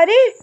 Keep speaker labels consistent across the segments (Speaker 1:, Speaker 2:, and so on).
Speaker 1: ارے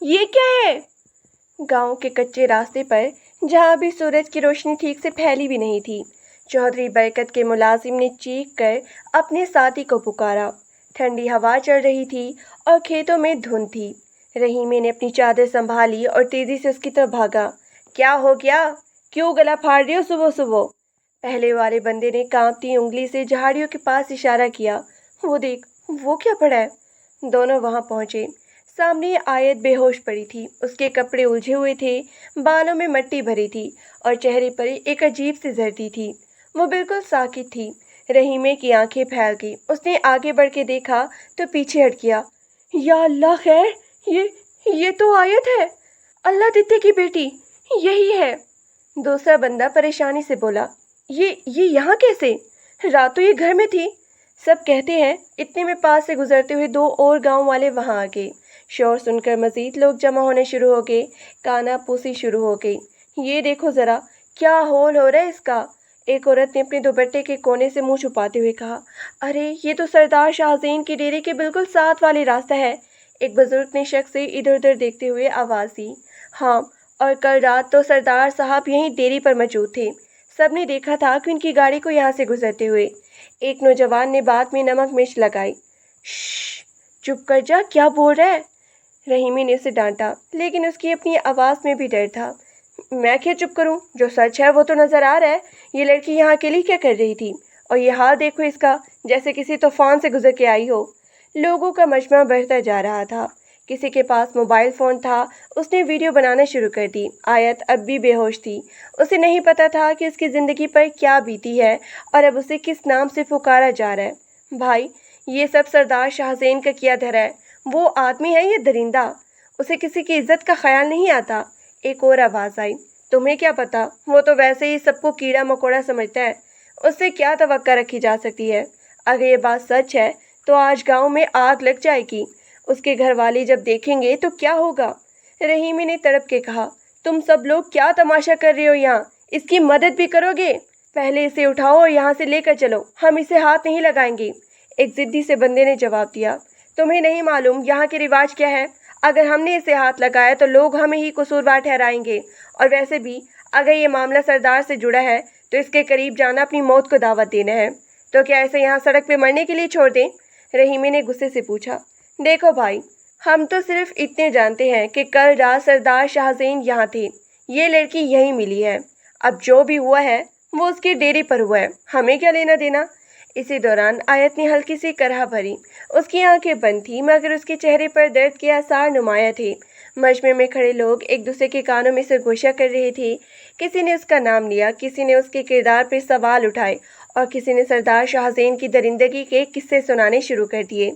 Speaker 1: یہ کیا ہے؟ گاؤں کے کچے راستے پر جہاں بھی سورج کی روشنی ٹھیک سے پھیلی بھی نہیں تھی، چودھری برکت کے ملازم نے چیخ کر اپنے ساتھی کو پکارا۔ ٹھنڈی ہوا چل رہی تھی اور کھیتوں میں دھند تھی۔ رحیمے نے اپنی چادر سنبھالی اور تیزی سے اس کی طرف بھاگا۔ کیا ہو گیا؟ کیوں گلا پھاڑ رہی ہو صبح صبح؟ پہلے والے بندے نے کانپتی انگلی سے جھاڑیوں کے پاس اشارہ کیا۔ وہ دیکھ، وہ کیا پڑا ہے؟ دونوں وہاں پہنچے۔ سامنے آیت بے ہوش پڑی تھی۔ اس کے کپڑے الجھے ہوئے تھے، بالوں میں مٹی بھری تھی اور چہرے پر ایک عجیب سی زردی تھی۔ وہ بالکل ساکت تھی۔ رحیمے کی آنکھیں پھیل گئی۔ اس نے آگے بڑھ کے دیکھا تو پیچھے ہٹ گیا۔ یا اللہ خیر، یہ تو آیت ہے، اللہ دتے کی بیٹی، یہی ہے۔ دوسرا بندہ پریشانی سے بولا، یہ یہاں کیسے؟ رات تو یہ گھر میں تھی۔ سب کہتے ہیں۔ اتنے میں پاس سے گزرتے ہوئے دو اور گاؤں والے وہاں آ گئے۔ شور سن کر مزید لوگ جمع ہونے شروع ہو گئے۔ کانا پوسی شروع ہو گئی۔ یہ دیکھو ذرا، کیا ہول ہو رہا ہے اس کا؟ ایک عورت نے اپنے دوپٹے کے کونے سے منہ چھپاتے ہوئے کہا۔ ارے یہ تو سردار شاہ زین کے ڈیرے کے بالکل ساتھ والی راستہ ہے۔ ایک بزرگ نے شک سے ادھر ادھر دیکھتے ہوئے آواز دی۔ ہاں، اور کل رات تو سردار صاحب یہیں ڈیری پر موجود تھے۔ سب نے دیکھا تھا کہ ان کی گاڑی کو یہاں سے گزرتے ہوئے۔ ایک نوجوان نے بات میں نمک مرچ لگائی۔ شش، چپ کر جا، کیا بول رہا ہے؟ رحیمے نے اسے ڈانٹا، لیکن اس کی اپنی آواز میں بھی ڈر تھا۔ میں کیا چپ کروں؟ جو سچ ہے وہ تو نظر آ رہا ہے۔ یہ لڑکی یہاں اکیلی کیا کر رہی تھی؟ اور یہ حال دیکھو اس کا، جیسے کسی طوفان سے گزر کے آئی ہو۔ لوگوں کا مجمع بڑھتا جا رہا تھا۔ کسی کے پاس موبائل فون تھا، اس نے ویڈیو بنانا شروع کر دی۔ آیت اب بھی بے ہوش تھی۔ اسے نہیں پتا تھا کہ اس کی زندگی پر کیا بیتی ہے اور اب اسے کس نام سے پکارا جا رہا ہے۔ بھائی، یہ سب سردار شاہ زین کا کیا دھرا ہے۔ وہ آدمی ہے یا درندہ؟ اسے کسی کی عزت کا خیال نہیں آتا۔ ایک اور آواز آئی۔ تمہیں کیا پتا، وہ تو ویسے ہی سب کو کیڑا مکوڑا سمجھتا ہے۔ اس سے کیا توقع رکھی جا سکتی ہے؟ اگر یہ بات سچ ہے تو آج گاؤں میں آگ لگ جائے گی۔ اس کے گھر والے جب دیکھیں گے تو کیا ہوگا؟ رحیمے نے تڑپ کے کہا، تم سب لوگ کیا تماشا کر رہے ہو یہاں؟ اس کی مدد بھی کرو گے؟ پہلے اسے اٹھاؤ اور یہاں سے لے کر چلو، ہم اسے ہاتھ نہیں لگائیں گے۔ ایک ضدی سے بندے نے جواب دیا، تمہیں نہیں معلوم یہاں کے رواج کیا ہے؟ اگر ہم نے اسے ہاتھ لگایا تو لوگ ہمیں ہی قصوروار ٹھہرائیں گے، اور ویسے بھی اگر یہ معاملہ سردار سے جڑا ہے تو اس کے قریب جانا اپنی موت کو دعوت دینا ہے۔ تو کیا اسے یہاں سڑک پہ مرنے کے لیے چھوڑ دیں؟ رحیمے نے غصے سے پوچھا۔ دیکھو بھائی، ہم تو صرف اتنے جانتے ہیں کہ کل رات سردار شاہ زین یہاں تھے، یہ لڑکی یہیں ملی ہے۔ اب جو بھی ہوا ہے وہ اس کے ڈیرے پر ہوا ہے، ہمیں کیا لینا دینا؟ اسی دوران آیت نے ہلکی سی کرہ بھری۔ اس کی آنکھیں بند تھیں مگر اس کے چہرے پر درد کے آثار نمایاں تھے۔ مجمع میں کھڑے لوگ ایک دوسرے کے کانوں میں سرگوشیاں کر رہے تھے۔ کسی نے اس کا نام لیا، کسی نے اس کے کردار پر سوال اٹھائے اور کسی نے سردار شاہ زین کی درندگی کے قصے سنانے شروع کر دیے۔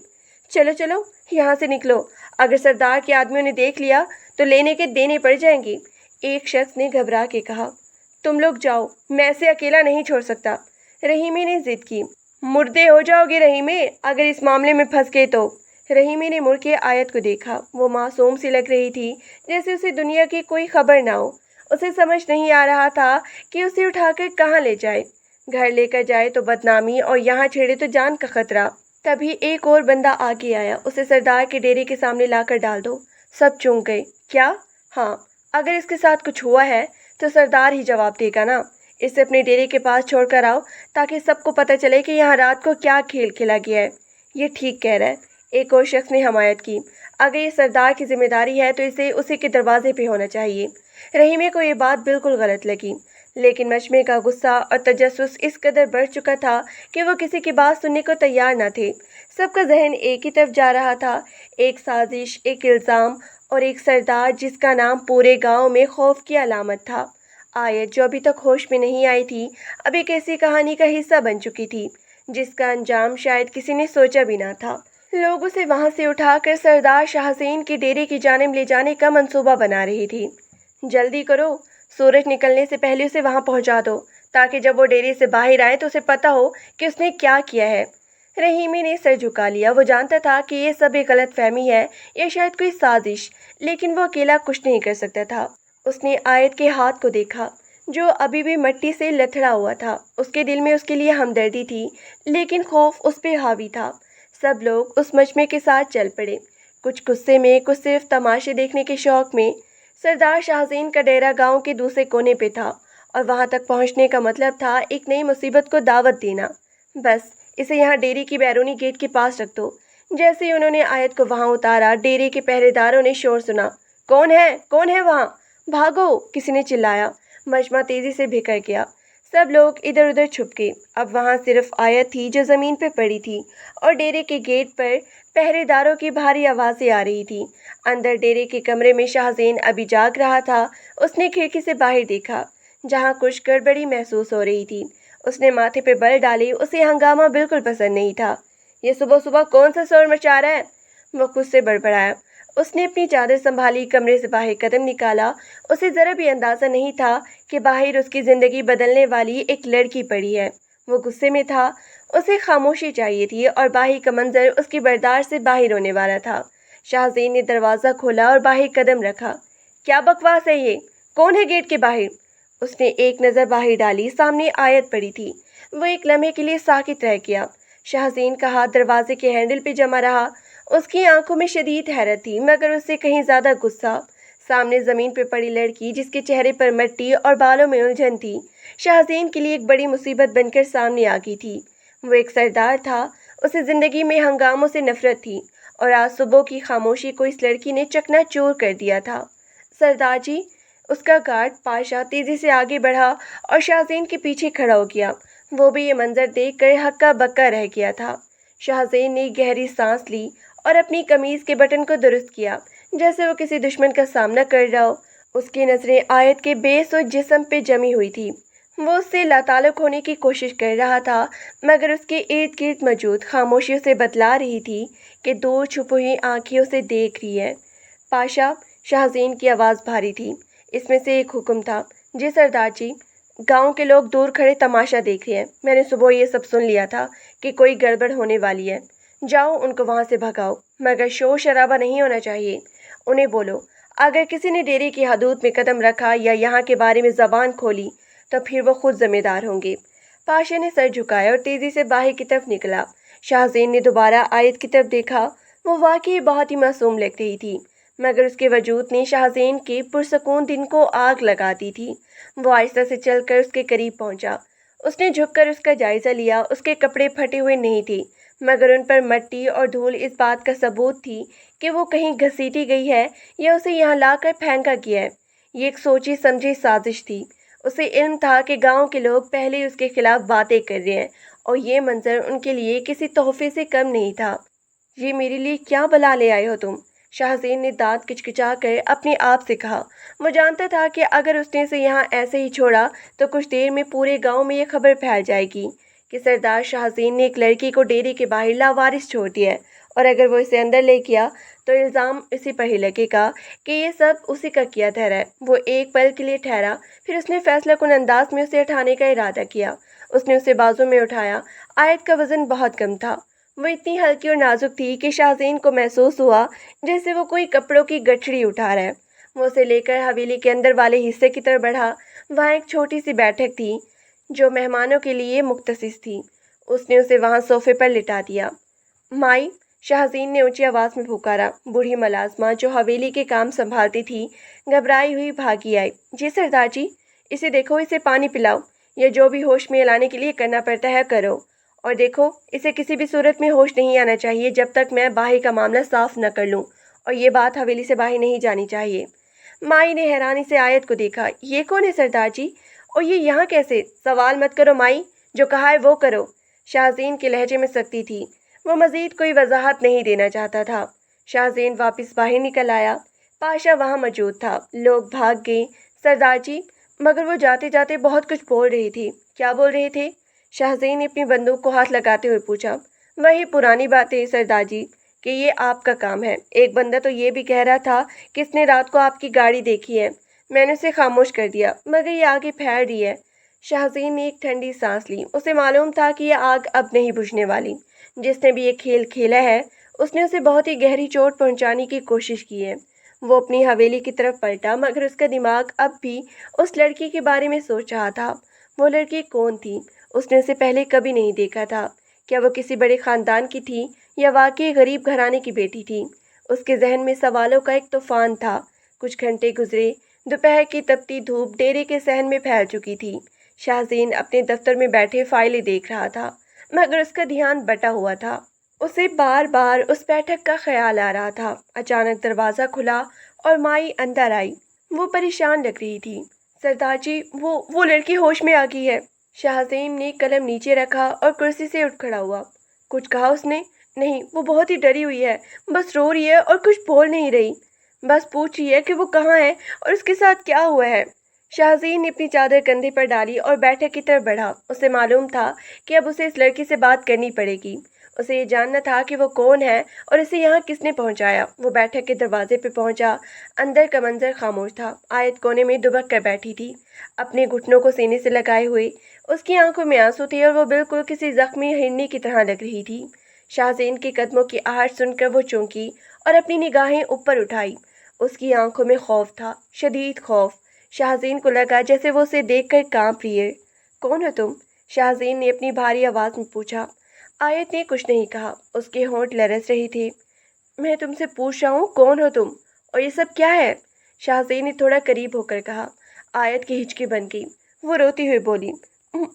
Speaker 1: چلو چلو، یہاں سے نکلو، اگر سردار کے آدمیوں نے دیکھ لیا تو لینے کے دینے پڑ جائیں گے۔ ایک شخص نے گھبرا کے کہا، تم لوگ جاؤ، میں اسے اکیلا نہیں چھوڑ سکتا۔ رحیمے نے ضد کی، مردے ہو جاؤ گے رحیمے اگر اس معاملے میں پھنس گئے تو۔ رحیمے نے مڑ کے آیت کو دیکھا۔ وہ معصوم سی لگ رہی تھی، جیسے اسے دنیا کی کوئی خبر نہ ہو۔ اسے سمجھ نہیں آ رہا تھا کہ اسے اٹھا کر کہاں لے جائے۔ گھر لے کر جائے تو بدنامی اور یہاں چھیڑے تو جان کا خطرہ۔ تبھی ایک اور بندہ آگے آیا، اسے سردار کے ڈیرے کے سامنے لا کر ڈال دو۔ سب چونک گئے۔ کیا؟ ہاں، اگر اس کے ساتھ کچھ ہوا ہے تو سردار ہی جواب دے گا نا۔ اسے اپنے ڈیرے کے پاس چھوڑ کر آؤ تاکہ سب کو پتہ چلے کہ یہاں رات کو کیا کھیل کھیلا گیا ہے۔ یہ ٹھیک کہہ رہا ہے، ایک اور شخص نے حمایت کی۔ اگر یہ سردار کی ذمہ داری ہے تو اسے اسی کے دروازے پہ ہونا چاہیے۔ رحیمے کو یہ بات بالکل غلط لگی، لیکن مجمع کا غصہ اور تجسس اس قدر بڑھ چکا تھا کہ وہ کسی کی بات سننے کو تیار نہ تھے۔ سب کا ذہن ایک ہی طرف جا رہا تھا، ایک سازش، ایک الزام اور ایک سردار جس کا نام پورے گاؤں میں خوف کی علامت تھا۔ آیت جو ابھی تک ہوش میں نہیں آئی تھی، اب ایک ایسی کہانی کا حصہ بن چکی تھی جس کا انجام شاید کسی نے سوچا بھی نہ تھا۔ لوگ اسے وہاں سے اٹھا کر سردار شاہ زین کے ڈیرے کی جانب لے جانے کا منصوبہ بنا رہی تھی۔ جلدی کرو، سورج نکلنے سے پہلے اسے وہاں پہنچا دو تاکہ جب وہ ڈیرے سے باہر آئے تو اسے پتہ ہو کہ اس نے کیا کیا ہے۔ رحیمے نے سر جھکا لیا۔ وہ جانتا تھا کہ یہ سب ایک غلط فہمی ہے یا شاید کوئی سازش، لیکن وہ اکیلا کچھ نہیں کر سکتا تھا۔ اس نے آیت کے ہاتھ کو دیکھا جو ابھی بھی مٹی سے لتھڑا ہوا تھا۔ اس کے دل میں اس کے لیے ہمدردی تھی، لیکن خوف اس پہ حاوی تھا۔ سب لوگ اس مجمع کے ساتھ چل پڑے۔ کچھ غصے میں، کچھ صرف تماشے دیکھنے کے شوق میں۔ سردار شاہزین کا ڈیرا گاؤں کے دوسرے کونے پہ تھا اور وہاں تک پہنچنے کا مطلب تھا ایک نئی مصیبت کو دعوت دینا۔ بس اسے یہاں ڈیرے کی بیرونی گیٹ کے پاس رکھ دو۔ جیسے ہی انہوں نے آیت کو وہاں اتارا، ڈیرے کے پہرے داروں نے شور سنا، کون ہے؟ کون ہے وہاں؟ بھاگو! کسی نے چلایا۔ مجمع تیزی سے بکھر گیا۔ سب لوگ ادھر ادھر چھپ گئے۔ اب وہاں صرف آیت تھی جو زمین پہ پڑی تھی، اور ڈیرے کے گیٹ پر پہرے داروں کی بھاری آوازیں آ رہی تھی۔ اندر ڈیرے کے کمرے میں شاہزین ابھی جاگ رہا تھا۔ اس نے کھڑکی سے باہر دیکھا، جہاں کچھ گڑبڑی محسوس ہو رہی تھی۔ اس نے ماتھے پہ بل ڈالے۔ اسے ہنگامہ بالکل پسند نہیں تھا۔ یہ صبح صبح کون سا شور مچا رہا ہے؟ وہ خود سے بڑبڑایا۔ اس نے اپنی چادر سنبھالی، کمرے سے باہر قدم نکالا۔ اسے ذرا بھی اندازہ نہیں تھا کہ باہر اس کی زندگی بدلنے والی ایک لڑکی پڑی ہے۔ وہ غصے میں تھا۔ اسے خاموشی چاہیے تھی اور باہر کا منظر اس کی برداشت سے باہر ہونے والا تھا۔ شاہزین نے دروازہ کھولا اور باہر قدم رکھا۔ کیا بکواس ہے یہ؟ کون ہے گیٹ کے باہر؟ اس نے ایک نظر باہر ڈالی۔ سامنے آیت پڑی تھی۔ وہ ایک لمحے کے لیے ساکت رہ گیا۔ شاہزین کا ہاتھ دروازے کے ہینڈل پہ جما رہا۔ اس کی آنکھوں میں شدید حیرت تھی، مگر اس سے کہیں زیادہ غصہ۔ سامنے زمین پہ پڑی لڑکی، جس کے چہرے پر مٹی اور بالوں میں الجھن تھی، شاہزین کے لیے ایک بڑی مصیبت بن کر سامنے آ گئی تھی۔ وہ ایک سردار تھا۔ اسے زندگی میں ہنگاموں سے نفرت تھی، اور آج صبح کی خاموشی کو اس لڑکی نے چکنا چور کر دیا تھا۔ سردار جی! اس کا گارڈ پاشا تیزی سے آگے بڑھا اور شاہزین کے پیچھے کھڑا ہو گیا۔ وہ بھی یہ منظر دیکھ کر ہکا بکا رہ گیا تھا۔ شاہزین نے گہری سانس لی اور اپنی قمیض کے بٹن کو درست کیا، جیسے وہ کسی دشمن کا سامنا کر رہا ہو۔ اس کی نظریں آیت کے بے سوچ جسم پہ جمی ہوئی تھی۔ وہ اس سے لاتعلق ہونے کی کوشش کر رہا تھا، مگر اس کے ارد گرد موجود خاموشی اسے بتلا رہی تھی کہ دور چھپی ہوئی آنکھیں اسے دیکھ رہی ہے۔ پاشا! شاہزین کی آواز بھاری تھی۔ اس میں سے ایک حکم تھا۔ جی سردار جی! گاؤں کے لوگ دور کھڑے تماشا دیکھ رہے ہیں۔ میں نے صبح یہ سب سن لیا تھا کہ کوئی گڑبڑ ہونے والی ہے۔ جاؤ ان کو وہاں سے بھگاؤ، مگر شور شرابہ نہیں ہونا چاہیے۔ انہیں بولو، اگر کسی نے ڈیرے کی حدود میں قدم رکھا یا یہاں کے بارے میں زبان کھولی تو پھر وہ خود ذمہ دار ہوں گے۔ پاشا نے سر جھکایا اور تیزی سے باہر کی طرف نکلا۔ شاہزین نے دوبارہ آیت کی طرف دیکھا۔ وہ واقعی بہت ہی معصوم لگ رہی تھی، مگر اس کے وجود نے شاہزین کے پرسکون دن کو آگ لگا دی تھی۔ وہ آہستہ سے چل کر اس کے قریب پہنچا۔ اس نے جھک کر اس کا جائزہ لیا۔ اس کے کپڑے پھٹے ہوئے نہیں تھے، مگر ان پر مٹی اور دھول اس بات کا ثبوت تھی کہ وہ کہیں گھسیٹی گئی ہے یا اسے یہاں لا کر پھینکا گیا ہے۔ یہ ایک سوچی سمجھی سازش تھی۔ اسے علم تھا کہ گاؤں کے لوگ پہلے ہی اس کے خلاف باتیں کر رہے ہیں، اور یہ منظر ان کے لیے کسی تحفے سے کم نہیں تھا۔ یہ میرے لیے کیا بلا لے آئے ہو تم؟ شاہزین نے دانت کچکچا کر اپنے آپ سے کہا۔ وہ جانتا تھا کہ اگر اس نے اسے یہاں ایسے ہی چھوڑا تو کچھ دیر میں پورے گاؤں میں یہ خبر پھیل جائے گی کہ سردار شاہزین نے ایک لڑکی کو ڈیرے کے باہر لاوارث چھوڑ دیا ہے، اور اگر وہ اسے اندر لے گیا تو الزام اسی پر ہی لگے گا کہ یہ سب اسی کا کیا دھرا ہے۔ وہ ایک پل کے لیے ٹھہرا، پھر اس نے فیصلہ کن انداز میں اسے اٹھانے کا ارادہ کیا۔ اس نے اسے بازو میں اٹھایا۔ آیت کا وزن بہت کم تھا۔ وہ اتنی ہلکی اور نازک تھی کہ شاہزین کو محسوس ہوا جیسے وہ کوئی کپڑوں کی گٹھڑی اٹھا رہا ہے۔ وہ اسے لے کر حویلی کے اندر والے حصے کی طرف بڑھا۔ وہاں ایک چھوٹی سی بیٹھک تھی جو مہمانوں کے لیے مختص تھی۔ اس نے اسے وہاں صوفے پر لٹا دیا۔ مائی! شاہزین نے اونچی آواز میں پکارا۔ بوڑھی ملازمہ جو حویلی کے کام سنبھالتی تھی گھبرائی ہوئی بھاگی آئی۔ جی سردار جی! اسے دیکھو، اسے پانی پلاؤ، یا جو بھی ہوش میں لانے کے لیے کرنا پڑتا ہے کرو، اور دیکھو اسے کسی بھی صورت میں ہوش نہیں آنا چاہیے جب تک میں باہر کا معاملہ صاف نہ کر لوں، اور یہ بات حویلی سے باہر نہیں جانی چاہیے۔ مائی نے حیرانی سے آیت کو دیکھا۔ یہ کون ہے سردار جی؟ اور یہ یہاں کیسے؟ سوال مت کرو مائی، جو کہا ہے وہ کرو۔ شاہزین کے لہجے میں سختی تھی۔ وہ مزید کوئی وضاحت نہیں دینا چاہتا تھا۔ شاہزین واپس باہر نکل آیا۔ پاشا وہاں موجود تھا۔ لوگ بھاگ گئے۔ سردار جی! مگر وہ جاتے جاتے بہت کچھ بول رہی تھی۔ کیا بول رہے تھے؟ شاہزین نے اپنی بندوق کو ہاتھ لگاتے ہوئے پوچھا۔ وہی پرانی باتیں سردار جی، کہ یہ آپ کا کام ہے۔ ایک بندہ تو یہ بھی کہہ رہا تھا کہ اس نے رات کو آپ کی گاڑی دیکھی ہے۔ میں نے اسے خاموش کر دیا، مگر یہ آگے پھیل رہی ہے۔ شاہزین نے ایک ٹھنڈی سانس لی۔ اسے معلوم تھا کہ یہ آگ اب نہیں بجھنے والی۔ جس نے بھی یہ کھیل کھیلا ہے اس نے اسے بہت ہی گہری چوٹ پہنچانے کی کوشش کی ہے۔ وہ اپنی حویلی کی طرف پلٹا، مگر اس کا دماغ اب بھی اس لڑکی کے بارے میں سوچ رہا تھا۔ وہ لڑکی کون تھی؟ اس نے اسے پہلے کبھی نہیں دیکھا تھا۔ کیا وہ کسی بڑے خاندان کی تھی یا واقعی غریب گھرانے کی بیٹی تھی؟ اس کے ذہن میں سوالوں کا ایک طوفان تھا۔ کچھ گھنٹے گزرے، دوپہر کی تپتی دھوپ ڈیرے کے صحن میں پھیل چکی تھی۔ شاہزین اپنے دفتر میں بیٹھے فائلیں دیکھ رہا تھا، مگر اس کا دھیان بٹا ہوا تھا۔ اسے بار بار اس بیٹھک کا خیال آ رہا تھا۔ اچانک دروازہ کھلا اور مائی اندر آئی۔ وہ پریشان لگ رہی تھی۔ سردار جی، وہ لڑکی ہوش میں آ گئی ہے۔ شاہزین نے قلم نیچے رکھا اور کرسی سے اٹھ کھڑا ہوا۔ کچھ کہا اس نے؟ نہیں، وہ بہت ہی ڈری ہوئی ہے، بس رو رہی ہے اور کچھ بول نہیں رہی۔ بس پوچھ رہی ہے کہ وہ کہاں ہے اور اس کے ساتھ کیا ہوا ہے۔ شاہزین نے اپنی چادر کندھے پر ڈالی اور بیٹھک کی طرف بڑھا۔ اسے معلوم تھا کہ اب اسے اس لڑکی سے بات کرنی پڑے گی۔ اسے یہ جاننا تھا کہ وہ کون ہے اور اسے یہاں کس نے پہنچایا۔ وہ بیٹھک کے دروازے پہ پہنچا۔ اندر کا منظر خاموش تھا۔ آیت کونے میں دبک کر بیٹھی تھی، اپنے گھٹنوں کو سینے سے لگائے ہوئے۔ اس کی آنکھوں میں آنسو تھے اور وہ بالکل کسی زخمی ہرنی کی طرح لگ رہی تھی۔ شاہزین کے قدموں کی آہٹ سن کر وہ چونکی اور اپنی نگاہیں اوپر اٹھائی۔ اس کی آنکھوں میں خوف تھا، شدید خوف۔ شاہزین کو لگا جیسے وہ اسے دیکھ کر کانپ رہی ہے۔ کون ہو تم؟ شاہزین نے اپنی بھاری آواز میں پوچھا۔ آیت نے کچھ نہیں کہا، اس کے ہونٹ لرز رہے تھے۔ میں تم سے پوچھ رہا ہوں کون ہو تم، اور یہ سب کیا ہے؟ شاہزین نے تھوڑا قریب ہو کر کہا۔ آیت کی ہچکی بن گئی۔ وہ روتی ہوئی بولی،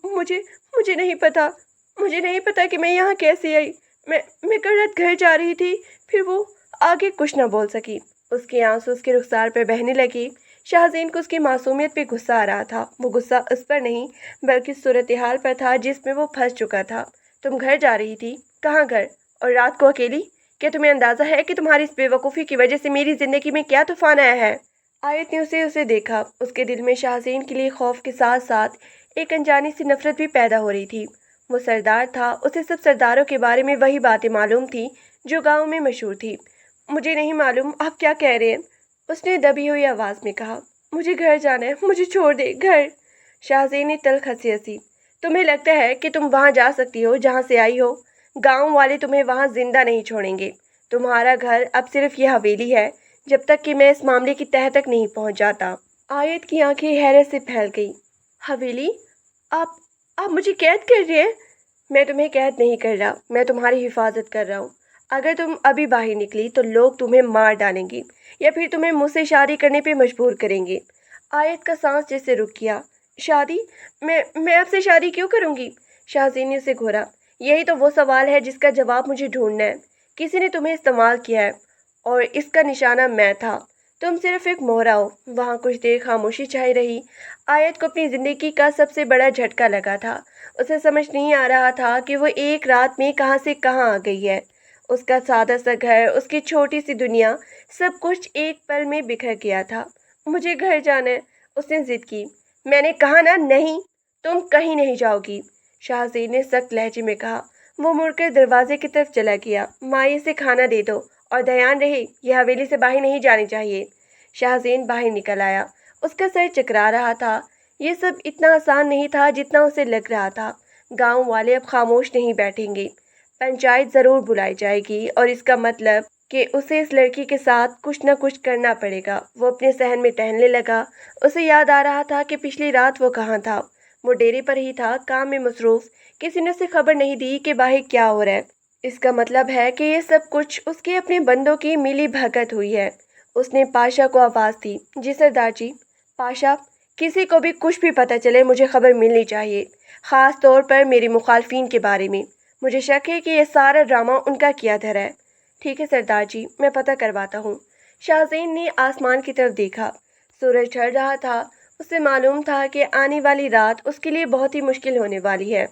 Speaker 1: مجھے نہیں پتا، مجھے نہیں پتا کہ میں یہاں کیسے آئی۔ میں کل رات گھر جا رہی تھی، پھر وہ آگے کچھ نہ بول سکی۔ اس کے آنسو اس کے رخسار پر بہنے لگے۔ شاہزین کو اس کی معصومیت پہ غصہ آ رہا تھا۔ وہ غصہ اس پر نہیں بلکہ صورتحال پر تھا جس میں وہ پھنس چکا تھا۔ تم گھر جا رہی تھی؟ کہاں گھر؟ اور رات کو اکیلی؟ کیا تمہیں اندازہ ہے کہ تمہاری اس بے وقوفی کی وجہ سے میری زندگی میں کیا طوفان آیا ہے؟ آیت نے اسے دیکھا۔ اس کے دل میں شاہزین کے لیے خوف کے ساتھ ساتھ ایک انجانی سی نفرت بھی پیدا ہو رہی تھی۔ وہ سردار تھا، اسے سب سرداروں کے بارے میں وہی باتیں معلوم تھی جو گاؤں میں مشہور تھی۔ مجھے نہیں معلوم آپ کیا کہہ رہے ہیں، اس نے دبی ہوئی آواز میں کہا۔ مجھے گھر جانا ہے، مجھے چھوڑ دے، گھر۔ شاہزین نے تلخ ہنسی۔ تمہیں لگتا ہے کہ تم وہاں جا سکتی ہو جہاں سے آئی ہو؟ گاؤں والے تمہیں وہاں زندہ نہیں چھوڑیں گے۔ تمہارا گھر اب صرف یہ حویلی ہے، جب تک کہ میں اس معاملے کی تہہ تک نہیں پہنچ جاتا۔ آیت کی آنکھیں حیرت سے پھیل گئی۔ حویلی؟ آپ مجھے قید کر رہے ہیں؟ میں تمہیں قید نہیں کر رہا، میں تمہاری حفاظت کر رہا ہوں۔ اگر تم ابھی باہر نکلی تو لوگ تمہیں مار ڈالیں گے یا پھر تمہیں مجھ سے شادی کرنے پہ مجبور کریں گے۔ آیت کا سانس جیسے رک گیا۔ شادی؟ میں آپ سے شادی کیوں کروں گی؟ شاہزین نے اسے گھورا۔ یہی تو وہ سوال ہے جس کا جواب مجھے ڈھونڈنا ہے۔ کسی نے تمہیں استعمال کیا ہے اور اس کا نشانہ میں تھا۔ تم صرف ایک مہرا ہو۔ وہاں کچھ دیر خاموشی چھائی رہی۔ آیت کو اپنی زندگی کا سب سے بڑا جھٹکا لگا تھا۔ اسے سمجھ نہیں آ رہا تھا کہ وہ ایک رات میں کہاں سے کہاں آ گئی ہے۔ اس کا سادہ سا گھر، اس کی چھوٹی سی دنیا، سب کچھ ایک پل میں بکھر گیا تھا۔ مجھے گھر جانا ہے، اس نے ضد کی۔ میں نے کہا نا نہیں، تم کہیں نہیں جاؤ گی، شاہزین نے سخت لہجے میں کہا۔ وہ مڑ کر دروازے کی طرف چلا گیا۔ مائی سے کھانا دے دو اور دھیان رہے یہ حویلی سے باہر نہیں جانی چاہیے۔ شاہزین باہر نکل آیا۔ اس کا سر چکرا رہا تھا۔ یہ سب اتنا آسان نہیں تھا جتنا اسے لگ رہا تھا۔ گاؤں والے اب خاموش نہیں بیٹھیں گے۔ پنچایت ضرور بلائی جائے گی اور اس کا مطلب کہ اسے اس لڑکی کے ساتھ کچھ نہ کچھ کرنا پڑے گا۔ وہ اپنے صحن میں ٹہلنے لگا۔ اسے یاد آ رہا تھا کہ پچھلی رات وہ کہاں تھا۔ وہ ڈیرے پر ہی تھا، کام میں مصروف۔ کسی نے اسے خبر نہیں دی کہ باہر کیا ہو رہا ہے۔ اس کا مطلب ہے کہ یہ سب کچھ اس کے اپنے بندوں کی ملی بھگت ہوئی ہے۔ اس نے پاشا کو آواز دی۔ جی سردار جی۔ پاشا، کسی کو بھی کچھ بھی پتہ چلے مجھے خبر ملنی چاہیے، خاص طور پر میرے مخالفین کے بارے میں۔ مجھے شک ہے کہ یہ سارا ڈرامہ ان کا کیا دھرا ہے۔ ٹھیک ہے سردار جی، میں پتہ کرواتا ہوں۔ شاہزین نے آسمان کی طرف دیکھا۔ سورج ڈھل رہا تھا۔ اسے معلوم تھا کہ آنے والی رات اس کے لیے بہت ہی مشکل ہونے والی ہے۔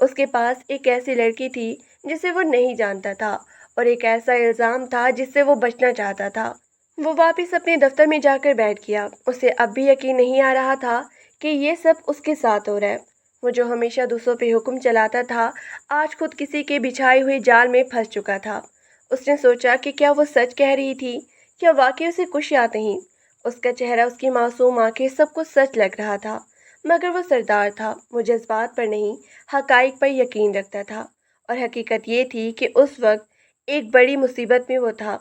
Speaker 1: اس کے پاس ایک ایسی لڑکی تھی جسے وہ نہیں جانتا تھا، اور ایک ایسا الزام تھا جس سے وہ بچنا چاہتا تھا۔ وہ واپس اپنے دفتر میں جا کر بیٹھ گیا۔ اسے اب بھی یقین نہیں آ رہا تھا کہ یہ سب اس کے ساتھ ہو رہا ہے۔ وہ جو ہمیشہ دوسروں پہ حکم چلاتا تھا، آج خود کسی کے بچھائے ہوئے جال میں پھنس چکا تھا۔ اس نے سوچا کہ کیا وہ سچ کہہ رہی تھی، کیا واقعی اسے کچھ یاد نہیں؟ اس کا چہرہ، اس کی معصوم آنکھیں، سب کچھ سچ لگ رہا تھا۔ مگر وہ سردار تھا، وہ جذبات پر نہیں حقائق پر یقین رکھتا تھا، اور حقیقت یہ تھی کہ اس وقت ایک بڑی مصیبت میں وہ تھا۔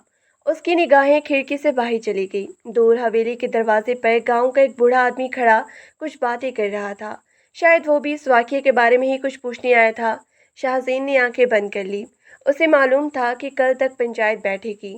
Speaker 1: اس کی نگاہیں کھڑکی سے باہر چلی گئی۔ دور حویلی کے دروازے پر گاؤں کا ایک بوڑھا آدمی کھڑا کچھ باتیں کر رہا تھا۔ شاید وہ بھی اس واقعے کے بارے میں ہی کچھ پوچھنے آیا تھا۔ شاہزین نے آنکھیں بند کر لی۔ اسے معلوم تھا کہ کل تک پنچایت بیٹھے گی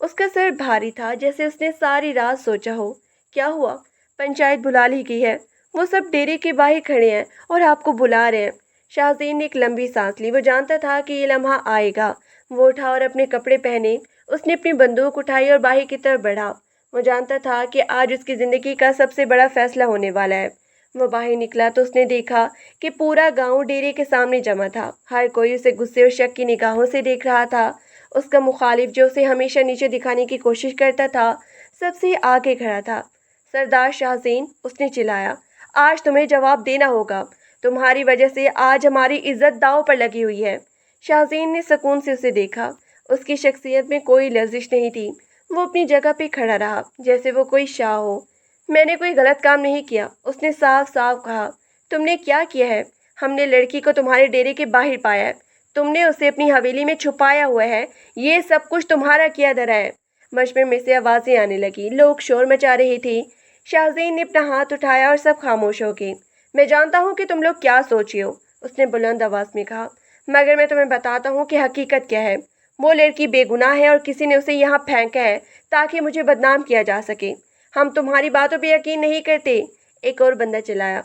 Speaker 1: اس کا سر بھاری تھا، جیسے اس نے ساری رات سوچا ہو۔ کیا ہوا؟ پنچایت بلا لی گئی ہے، وہ سب ڈیرے کے باہر کھڑے ہیں اور آپ کو بلا رہے ہیں۔ شاہزین نے ایک لمبی سانس لی، وہ جانتا تھا کہ یہ لمحہ آئے گا۔ وہ اٹھا اور اپنے کپڑے پہنے، اس نے اپنی بندوق اٹھائی اور باہر کی طرف بڑھا۔ وہ جانتا تھا کہ آج اس کی زندگی کا سب سے بڑا فیصلہ ہونے والا ہے۔ وہ باہر نکلا تو اس نے دیکھا کہ پورا گاؤں ڈیرے کے سامنے جمع تھا۔ ہر کوئی اسے غصے اور شک کی نگاہوں سے دیکھ رہا تھا۔ اس کا مخالف، جو اسے ہمیشہ نیچے دکھانے کی کوشش کرتا تھا، سب سے آگے کھڑا تھا۔ سردار شاہزین، اس نے چلایا، آج تمہیں جواب دینا ہوگا۔ تمہاری وجہ سے آج ہماری عزت داؤ پر لگی ہوئی ہے۔ شاہزین نے سکون سے اسے دیکھا۔ اس کی شخصیت میں کوئی لرزش نہیں تھی۔ وہ اپنی جگہ پہ کھڑا رہا، جیسے وہ کوئی شاہ ہو۔ میں نے کوئی غلط کام نہیں کیا، اس نے صاف صاف کہا۔ تم نے کیا کیا ہے؟ ہم نے لڑکی کو تمہارے ڈیرے کے باہر پایا ہے۔ تم نے اسے اپنی حویلی میں چھپایا ہوا ہے۔ یہ سب کچھ تمہارا کیا دھرا ہے۔ مجمع میں سے آوازیں آنے لگی، لوگ شور مچا رہے تھے۔ شاہزین نے اپنا ہاتھ اٹھایا اور سب خاموش ہو گئے۔ میں جانتا ہوں کہ تم لوگ کیا سوچ رہے ہو، اس نے بلند آواز میں کہا، مگر میں تمہیں بتاتا ہوں کہ حقیقت کیا ہے۔ وہ لڑکی بے گناہ ہے اور کسی نے اسے یہاں پھینکا ہے تاکہ مجھے بدنام کیا جا سکے۔ ہم تمہاری باتوں پہ یقین نہیں کرتے، ایک اور بندہ چلایا۔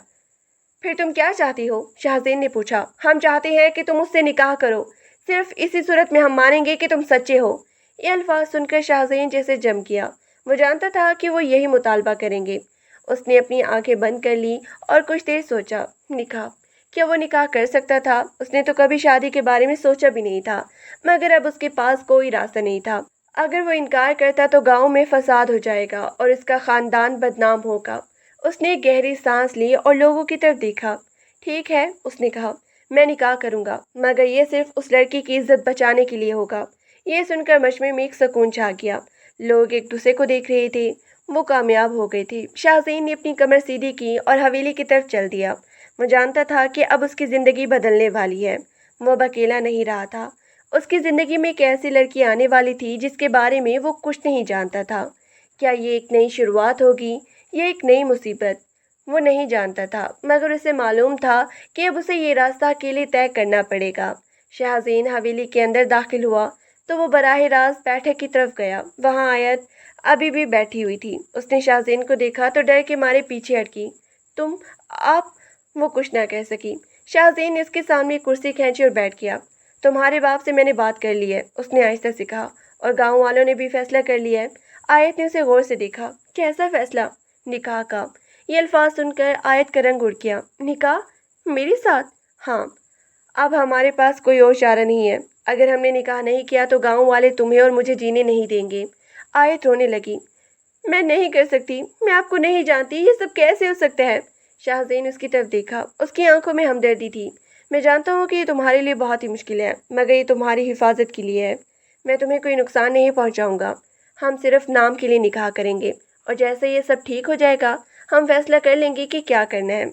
Speaker 1: پھر تم کیا چاہتی ہو؟ شاہزین نے پوچھا۔ ہم چاہتے ہیں کہ تم اس سے نکاح کرو، صرف اسی صورت میں ہم مانیں گے کہ تم سچے ہو۔ یہ الفاظ سن کر شاہزین جیسے جم گیا۔ وہ جانتا تھا کہ وہ یہی مطالبہ کریں گے۔ اس نے اپنی آنکھیں بند کر لی اور کچھ دیر سوچا۔ نکاح؟ کیا وہ نکاح کر سکتا تھا؟ اس نے تو کبھی شادی کے بارے میں سوچا بھی نہیں تھا، مگر اب اس کے پاس کوئی راستہ نہیں تھا۔ اگر وہ انکار کرتا تو گاؤں میں فساد ہو جائے گا اور اس کا خاندان بدنام ہوگا۔ اس نے گہری سانس لی اور لوگوں کی طرف دیکھا۔ ٹھیک ہے، اس نے کہا، میں نکاح کروں گا، مگر یہ صرف اس لڑکی کی عزت بچانے کے لیے ہوگا۔ یہ سن کر مجمع میں ایک سکون چھا گیا۔ لوگ ایک دوسرے کو دیکھ رہے تھے۔ وہ کامیاب ہو گئے تھے۔ شاہزین نے اپنی کمر سیدھی کی اور حویلی کی طرف چل دیا۔ وہ جانتا تھا کہ اب اس کی زندگی بدلنے والی ہے۔ وہ اب اکیلا نہیں رہا تھا۔ اس کی زندگی میں ایک ایسی لڑکی آنے والی تھی جس کے بارے میں وہ کچھ نہیں جانتا تھا۔ کیا یہ ایک نئی شروعات ہوگی یا ایک نئی مصیبت؟ وہ نہیں جانتا تھا، مگر اسے معلوم تھا کہ اب اسے یہ راستہ اکیلے طے کرنا پڑے گا۔ شاہزین حویلی کے اندر داخل ہوا تو وہ براہ راست بیٹھک کی طرف گیا۔ وہاں آیت ابھی بھی بیٹھی ہوئی تھی۔ اس نے شاہزین کو دیکھا تو ڈر کے مارے پیچھے ہٹکی۔ آپ؟ وہ کچھ نہ کہہ سکی۔ شاہزین نے اس کے سامنے کرسی کھینچی اور بیٹھ گیا۔ تمہارے باپ سے میں نے بات کر لی ہے، اس نے آہستہ سے کہا، اور گاؤں والوں نے بھی فیصلہ کر لیا ہے۔ آیت نے اسے غور سے دیکھا۔ کیسا فیصلہ؟ نکاح کا۔ یہ الفاظ سن کر آیت کا رنگ اڑ گیا۔ نکاح؟ میرے ساتھ؟ ہاں۔ اب ہمارے پاس کوئی اور چارہ نہیں ہے۔ اگر ہم نے نکاح نہیں کیا تو گاؤں والے تمہیں اور مجھے جینے نہیں دیں گے۔ آیت رونے لگی۔ میں نہیں کر سکتی، میں آپ کو نہیں جانتی، یہ سب کیسے ہو سکتا ہے؟ شاہزین اس کی طرف دیکھا۔ اس کی آنکھوں میں ہمدردی تھی۔ میں جانتا ہوں کہ یہ تمہارے لیے بہت ہی مشکل ہے، مگر یہ تمہاری حفاظت کے لیے ہے۔ میں تمہیں کوئی نقصان نہیں پہنچاؤں گا۔ ہم صرف نام کے لیے نکاح کریں گے، اور جیسے یہ سب ٹھیک ہو جائے گا ہم فیصلہ کر لیں گے کہ کیا کرنا ہے۔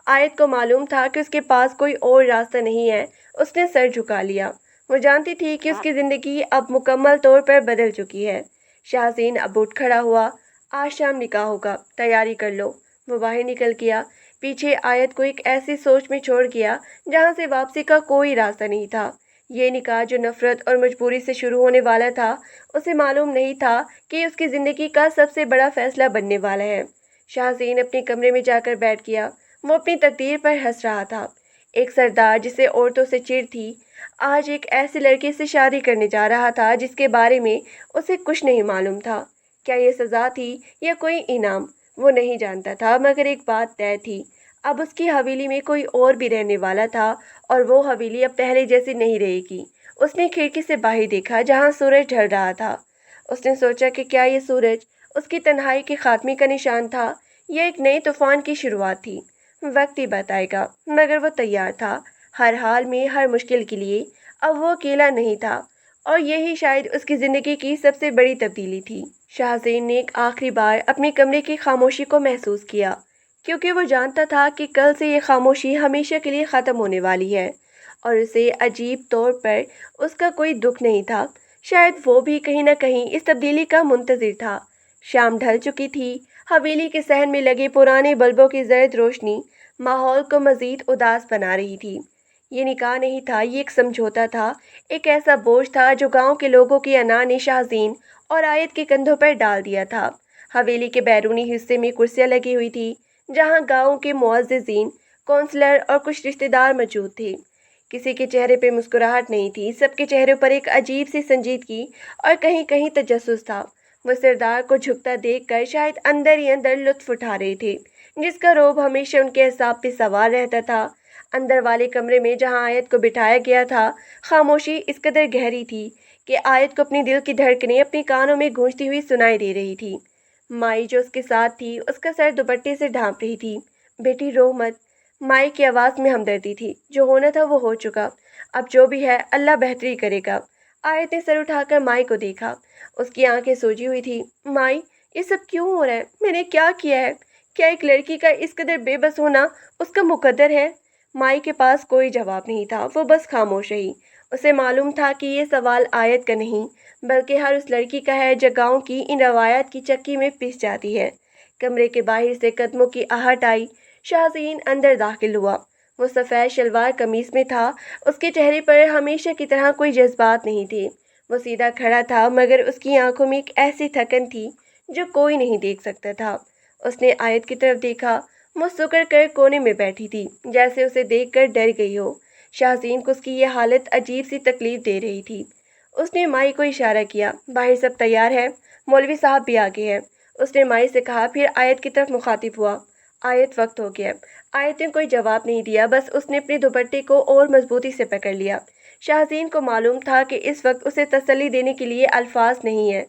Speaker 1: آیت کو معلوم تھا کہ اس کے پاس کوئی اور راستہ نہیں ہے۔ اس نے سر جھکا لیا۔ وہ جانتی تھی کہ اس کی زندگی اب مکمل طور پر بدل چکی ہے۔ شاہزین اب اٹھ کھڑا ہوا۔ آج شام نکاح ہوگا، تیاری کر لو۔ وہ باہر نکل گیا، پیچھے آیت کو ایک ایسی سوچ میں چھوڑ گیا جہاں سے واپسی کا کوئی راستہ نہیں تھا۔ یہ نکاح جو نفرت اور مجبوری سے شروع ہونے والا تھا، اسے معلوم نہیں تھا کہ یہ اس کی زندگی کا سب سے بڑا فیصلہ بننے والا ہے۔ شاہزین اپنے کمرے میں جا کر بیٹھ گیا۔ وہ اپنی تقدیر پر ہنس رہا تھا۔ ایک سردار جسے عورتوں سے چڑ تھی، آج ایک ایسی لڑکی سے شادی کرنے جا رہا تھا جس کے بارے میں اسے کچھ نہیں معلوم تھا۔ کیا یہ سزا تھی یا کوئی انعام؟ وہ نہیں جانتا تھا، مگر ایک بات طے تھی، اب اس کی حویلی میں کوئی اور بھی رہنے والا تھا، اور وہ حویلی اب پہلے جیسی نہیں رہے گی۔ اس نے کھڑکی سے باہر دیکھا جہاں سورج ڈھل رہا تھا۔ اس نے سوچا کہ کیا یہ سورج اس کی تنہائی کے خاتمے کا نشان تھا یا ایک نئے طوفان کی شروعات تھی؟ وقت ہی بتائے گا، مگر وہ تیار تھا ہر حال میں، ہر مشکل کے لیے۔ اب وہ اکیلا نہیں تھا، اور یہی شاید اس کی زندگی کی سب سے بڑی تبدیلی تھی۔ شاہزین نے ایک آخری بار اپنے کمرے کی خاموشی کو محسوس کیا، کیونکہ وہ جانتا تھا کہ کل سے یہ خاموشی ہمیشہ کے لیے ختم ہونے والی ہے، اور اسے عجیب طور پر اس کا کوئی دکھ نہیں تھا۔ شاید وہ بھی کہیں نہ کہیں اس تبدیلی کا منتظر تھا۔ شام ڈھل چکی تھی۔ حویلی کے صحن میں لگے پرانے بلبوں کی زرد روشنی ماحول کو مزید اداس بنا رہی تھی۔ یہ نکاح نہیں تھا، یہ ایک سمجھوتا تھا، ایک ایسا بوجھ تھا جو گاؤں کے لوگوں کی انا نے شاہزین اور آیت کے کندھوں پر ڈال دیا تھا۔ حویلی کے بیرونی حصے میں کرسیاں لگی ہوئی تھی، جہاں گاؤں کے معززین، کونسلر اور کچھ رشتہ دار موجود تھے۔ کسی کے چہرے پہ مسکراہٹ نہیں تھی، سب کے چہروں پر ایک عجیب سی سنجیدگی اور کہیں کہیں تجسس تھا۔ وہ سردار کو جھکتا دیکھ کر شاید اندر ہی اندر لطف اٹھا رہے تھے، جس کا رعب ہمیشہ ان کے اعصاب پہ سوار رہتا تھا۔ اندر والے کمرے میں جہاں آیت کو بٹھایا گیا تھا، خاموشی اس قدر گہری تھی کہ آیت کو اپنی دل کی دھڑکنیں اپنے کانوں میں گونجتی ہوئی سنائی دے رہی تھی۔ مائی جو اس کے ساتھ تھی، اس کا سر دوپٹے سے ڈھانپ رہی تھی۔ بیٹی رو مت۔ مائی کی آواز میں ہمدردی تھی۔ جو ہونا تھا وہ ہو چکا، اب جو بھی ہے اللہ بہتری کرے گا۔ آیت نے سر اٹھا کر مائی کو دیکھا، اس کی آنکھیں سوجی ہوئی تھی۔ مائی، یہ سب کیوں ہو رہا ہے؟ میں نے کیا کیا ہے؟ کیا ایک لڑکی کا اس قدر بے بس ہونا اس کا مقدر ہے؟ مائی کے پاس کوئی جواب نہیں تھا، وہ بس خاموش رہی۔ اسے معلوم تھا کہ یہ سوال آیت کا نہیں، بلکہ ہر اس لڑکی کا ہے جو گاؤں کی ان روایات کی چکی میں پس جاتی ہے۔ کمرے کے باہر سے قدموں کی آہٹ آئی۔ شاہزین اندر داخل ہوا۔ وہ سفید شلوار قمیص میں تھا، اس کے چہرے پر ہمیشہ کی طرح کوئی جذبات نہیں تھے۔ وہ سیدھا کھڑا تھا، مگر اس کی آنکھوں میں ایک ایسی تھکن تھی جو کوئی نہیں دیکھ سکتا تھا۔ اس نے آیت کی طرف دیکھا، وہ سکڑ کر کونے میں بیٹھی تھی، جیسے اسے دیکھ کر ڈر گئی ہو۔ شاہزین کو اس کی یہ حالت عجیب سی تکلیف دے رہی تھی۔ اس نے مائی کو اشارہ کیا، باہر سب تیار ہے، مولوی صاحب بھی آگے ہیں۔ اس نے مائی سے کہا، پھر آیت کی طرف مخاطب ہوا، آیت وقت ہو گیا۔ آیت نے کوئی جواب نہیں دیا، بس اس نے اپنے دوپٹے کو اور مضبوطی سے پکڑ لیا۔ شاہزین کو معلوم تھا کہ اس وقت اسے تسلی دینے کے لیے الفاظ نہیں ہیں۔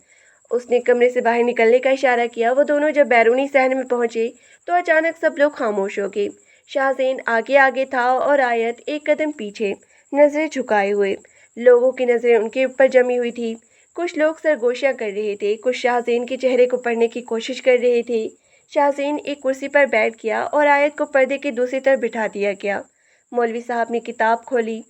Speaker 1: اس نے کمرے سے باہر نکلنے کا اشارہ کیا۔ وہ دونوں جب بیرونی صحن میں پہنچے تو اچانک سب لوگ خاموش ہو گئے۔ شاہزین آگے آگے تھا اور آیت ایک قدم پیچھے، نظریں جھکائے ہوئے۔ لوگوں کی نظریں ان کے اوپر جمی ہوئی تھی۔ کچھ لوگ سرگوشیاں کر رہے تھے، کچھ شاہزین کے چہرے کو پڑھنے کی کوشش کر رہے تھے۔ شاہزین ایک کرسی پر بیٹھ گیا اور آیت کو پردے کے دوسری طرف بٹھا دیا گیا۔ مولوی صاحب نے کتاب کھولی۔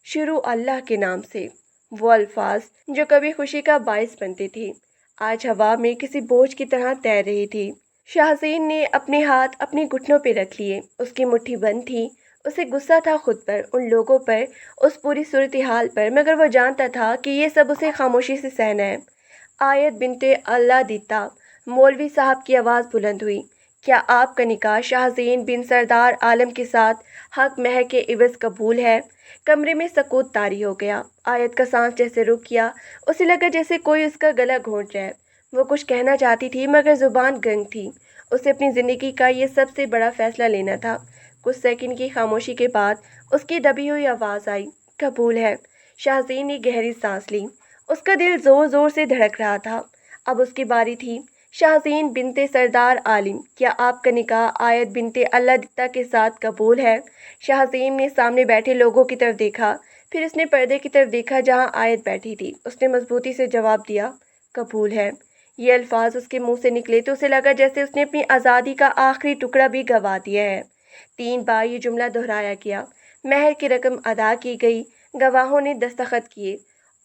Speaker 1: شروع اللہ کے نام سے۔ وہ الفاظ جو کبھی خوشی کا باعث بنتے تھے، آج ہوا میں کسی بوجھ کی طرح تیر رہے تھے۔ شاہزین نے اپنے ہاتھ اپنے گھٹنوں پہ رکھ لیے، اس کی مٹھی بند تھی۔ اسے غصہ تھا خود پر، ان لوگوں پر، اس پوری صورتحال پر، مگر وہ جانتا تھا کہ یہ سب اسے خاموشی سے سہنا ہے۔ آیت بنت اللہ دیتا، مولوی صاحب کی آواز بلند ہوئی، کیا آپ کا نکاح شاہزین بن سردار عالم کے ساتھ حق مہر کے عوض قبول ہے؟ کمرے میں سکوت طاری ہو گیا۔ آیت کا سانس جیسے رک گیا، اسے لگا جیسے کوئی اس کا گلا گھونٹ جائے۔ وہ کچھ کہنا چاہتی تھی مگر زبان گنگ تھی۔ اسے اپنی زندگی کا یہ سب سے بڑا فیصلہ لینا تھا۔ کچھ سیکنڈ کی خاموشی کے بعد اس کی دبی ہوئی آواز آئی، قبول ہے۔ شاہزین نے گہری سانس لی، اس کا دل زور زور سے دھڑک رہا تھا۔ اب اس کی باری تھی۔ شاہزین بنت سردار عالم، کیا آپ کا نکاح آیت بنت اللہ دتا کے ساتھ قبول ہے؟ شاہزین نے سامنے بیٹھے لوگوں کی طرف دیکھا، پھر اس نے پردے کی طرف دیکھا جہاں آیت بیٹھی تھی۔ اس نے مضبوطی سے جواب دیا، قبول ہے۔ یہ الفاظ اس کے منہ سے نکلے تو اسے لگا جیسے اس نے اپنی آزادی کا آخری ٹکڑا بھی گنوا دیا ہے۔ 3 بار یہ جملہ دہرایا گیا۔ مہر کی رقم ادا کی گئی، گواہوں نے دستخط کیے،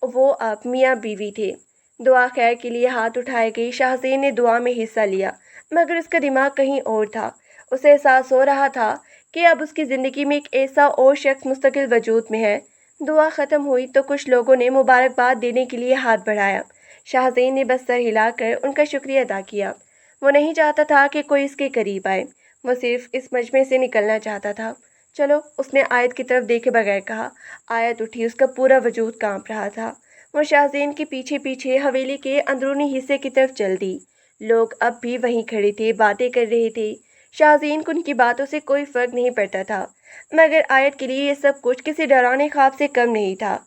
Speaker 1: وہ اب میاں بیوی تھے۔ دعا خیر کے لیے ہاتھ اٹھائے گئے۔ شاہزین نے دعا میں حصہ لیا، مگر اس کا دماغ کہیں اور تھا۔ اسے احساس ہو رہا تھا کہ اب اس کی زندگی میں ایک ایسا اور شخص مستقل وجود میں ہے۔ دعا ختم ہوئی تو کچھ لوگوں نے مبارکباد دینے کے لیے ہاتھ بڑھایا۔ شاہزین نے بس سر ہلا کر ان کا شکریہ ادا کیا۔ وہ نہیں چاہتا تھا کہ کوئی اس کے قریب آئے، وہ صرف اس مجمع سے نکلنا چاہتا تھا۔ چلو، اس نے آیت کی طرف دیکھے بغیر کہا۔ آیت اٹھی، اس کا پورا وجود کانپ رہا تھا۔ وہ شاہزین کے پیچھے پیچھے حویلی کے اندرونی حصے کی طرف چل دی۔ لوگ اب بھی وہیں کھڑے تھے، باتیں کر رہے تھے۔ شاہزین کو ان کی باتوں سے کوئی فرق نہیں پڑتا تھا، مگر آیت کے لیے یہ سب کچھ کسی ڈرانے خواب سے کم نہیں تھا۔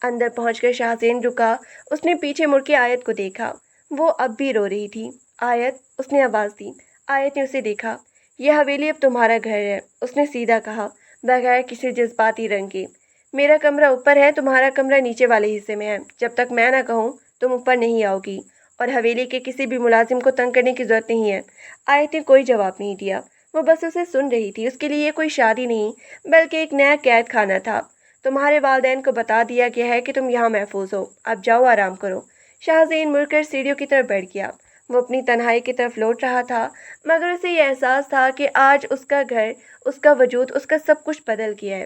Speaker 1: اندر پہنچ کر شاہزین رکا، اس نے پیچھے مڑ کے آیت کو دیکھا، وہ اب بھی رو رہی تھی۔ آیت، اس نے آواز دی۔ آیت نے اسے دیکھا۔ یہ حویلی اب تمہارا گھر ہے، اس نے سیدھا کہا، بغیر کسی جذباتی رنگ کے۔ میرا کمرہ اوپر ہے، تمہارا کمرہ نیچے والے حصے میں ہے۔ جب تک میں نہ کہوں تم اوپر نہیں آؤ گی، اور حویلی کے کسی بھی ملازم کو تنگ کرنے کی ضرورت نہیں ہے۔ آیت نے کوئی جواب نہیں دیا، وہ بس اسے سن رہی تھی۔ اس کے لیے یہ کوئی شادی نہیں بلکہ ایک نیا قید خانہ تھا۔ تمہارے والدین کو بتا دیا گیا ہے کہ تم یہاں محفوظ ہو، اب جاؤ آرام کرو۔ شاہزین مڑ کر سیڑھیوں کی طرف بڑھ گیا۔ وہ اپنی تنہائی کی طرف لوٹ رہا تھا، مگر اسے یہ احساس تھا کہ آج اس کا گھر، اس کا وجود، اس کا سب کچھ بدل گیا ہے۔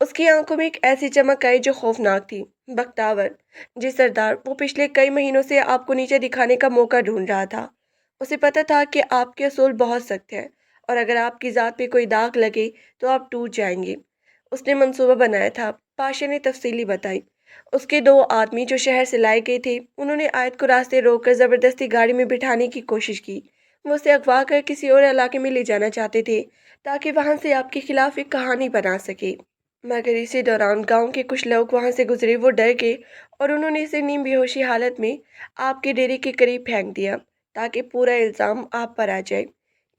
Speaker 1: اس کی آنکھوں میں ایک ایسی چمک آئی جو خوفناک تھی۔ بختاور، جی سردار، وہ پچھلے کئی مہینوں سے آپ کو نیچے دکھانے کا موقع ڈھونڈ رہا تھا۔ اسے پتہ تھا کہ آپ کے اصول بہت سخت ہیں اور اگر آپ کی ذات پہ کوئی داغ لگے تو آپ ٹوٹ جائیں گے۔ اس نے منصوبہ بنایا تھا، پاشا نے تفصیلی بتائی۔ اس کے 2 آدمی جو شہر سے لائے گئے تھے، انہوں نے آیت کو راستے روک کر زبردستی گاڑی میں بٹھانے کی کوشش کی۔ وہ اسے اغوا کر کسی اور علاقے میں لے جانا چاہتے تھے تاکہ وہاں سے آپ کے خلاف ایک کہانی بنا سکے، مگر اسی دوران گاؤں کے کچھ لوگ وہاں سے گزرے۔ وہ ڈر گئے اور انہوں نے اسے نیم بے ہوشی حالت میں آپ کے ڈیرے کے قریب پھینک دیا تاکہ پورا الزام آپ پر آ جائے۔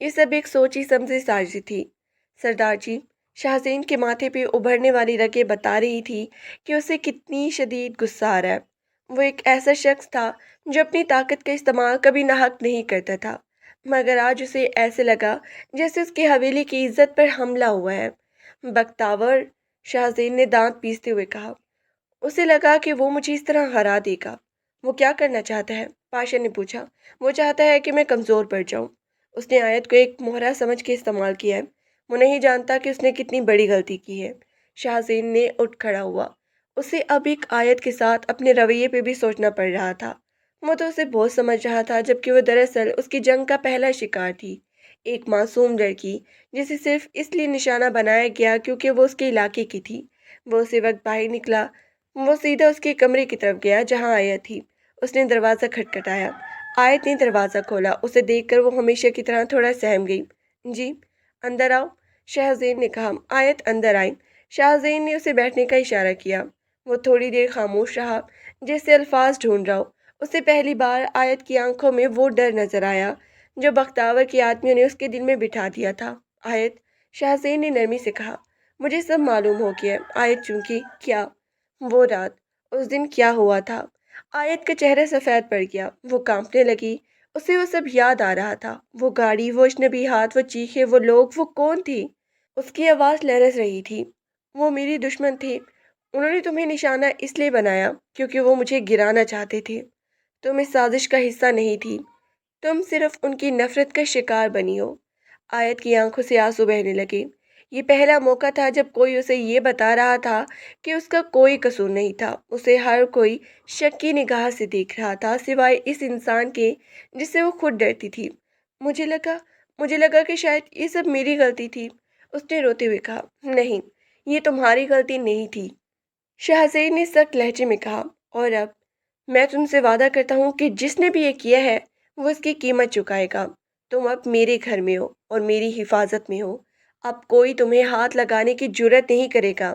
Speaker 1: یہ سب ایک سوچی سمجھی سازش تھی سردار جی۔ شاہزین کے ماتھے پہ ابھرنے والی رگیں بتا رہی تھی کہ اسے کتنی شدید غصہ آ رہا ہے۔ وہ ایک ایسا شخص تھا جو اپنی طاقت کا استعمال کبھی ناحق نہیں کرتا تھا، مگر آج اسے ایسے لگا جیسے اس کی حویلی کی عزت پر حملہ ہوا ہے۔ بختاور، شاہزین نے دانت پیستے ہوئے کہا، اسے لگا کہ وہ مجھے اس طرح ہرا دے گا۔ وہ کیا کرنا چاہتا ہے؟ پاشا نے پوچھا۔ وہ چاہتا ہے کہ میں کمزور پڑ جاؤں۔ اس نے آیت کو ایک مہرہ سمجھ کے استعمال کیا ہے۔ وہ نہیں جانتا کہ اس نے کتنی بڑی غلطی کی ہے۔ شاہزین نے اٹھ کھڑا ہوا۔ اسے اب ایک آیت کے ساتھ اپنے رویے پہ بھی سوچنا پڑ رہا تھا۔ وہ تو اسے بہت سمجھ رہا تھا، جبکہ وہ دراصل اس کی جنگ کا پہلا شکار تھی، ایک معصوم لڑکی جسے صرف اس لیے نشانہ بنایا گیا کیونکہ وہ اس کے علاقے کی تھی۔ وہ اسی وقت باہر نکلا۔ وہ سیدھا اس کے کمرے کی طرف گیا جہاں آیت تھی۔ اس نے دروازہ کھٹکھٹایا۔ آیت نے دروازہ کھولا۔ اسے دیکھ کر وہ ہمیشہ کی طرح تھوڑا سہم گئی۔ جی، اندر آؤ، شاہزین نے کہا۔ آیت اندر آئی۔ شاہزین نے اسے بیٹھنے کا اشارہ کیا۔ وہ تھوڑی دیر خاموش رہا، جیسے الفاظ ڈھونڈ رہا ہو۔ اسے پہلی بار آیت کی آنکھوں میں وہ ڈر نظر آیا جو بختاور کے آدمیوں نے اس کے دل میں بٹھا دیا تھا۔ آیت، شاہزین نے نرمی سے کہا، مجھے سب معلوم ہو گیا ہے۔ آیت چونکی، کیا؟ وہ رات، اس دن کیا ہوا تھا؟ آیت کا چہرہ سفید پڑ گیا۔ وہ کانپنے لگی۔ اسے وہ سب یاد آ رہا تھا، وہ گاڑی، وہ اجنبی ہاتھ، وہ چیخیں، وہ لوگ، وہ کون تھی؟ اس کی آواز لرز رہی تھی۔ وہ میری دشمن تھے۔ انہوں نے تمہیں نشانہ اس لیے بنایا کیونکہ وہ مجھے گرانا چاہتے تھے۔ تم اس سازش کا حصہ نہیں تھی، تم صرف ان کی نفرت کا شکار بنی ہو۔ آیت کی آنکھوں سے آنسو بہنے لگے۔ یہ پہلا موقع تھا جب کوئی اسے یہ بتا رہا تھا کہ اس کا کوئی قصور نہیں تھا۔ اسے ہر کوئی شک کی نگاہ سے دیکھ رہا تھا سوائے اس انسان کے جس سے وہ خود ڈرتی تھی۔ مجھے لگا کہ شاید یہ سب میری غلطی تھی، اس نے روتے ہوئے کہا۔ نہیں، یہ تمہاری غلطی نہیں تھی، شاہزین نے سخت لہجے میں کہا، اور اب میں تم سے وعدہ کرتا ہوں کہ جس نے بھی یہ کیا ہے وہ اس کی قیمت چکائے گا۔ تم اب میرے گھر میں ہو اور میری حفاظت میں ہو۔ اب کوئی تمہیں ہاتھ لگانے کی جرت نہیں کرے گا۔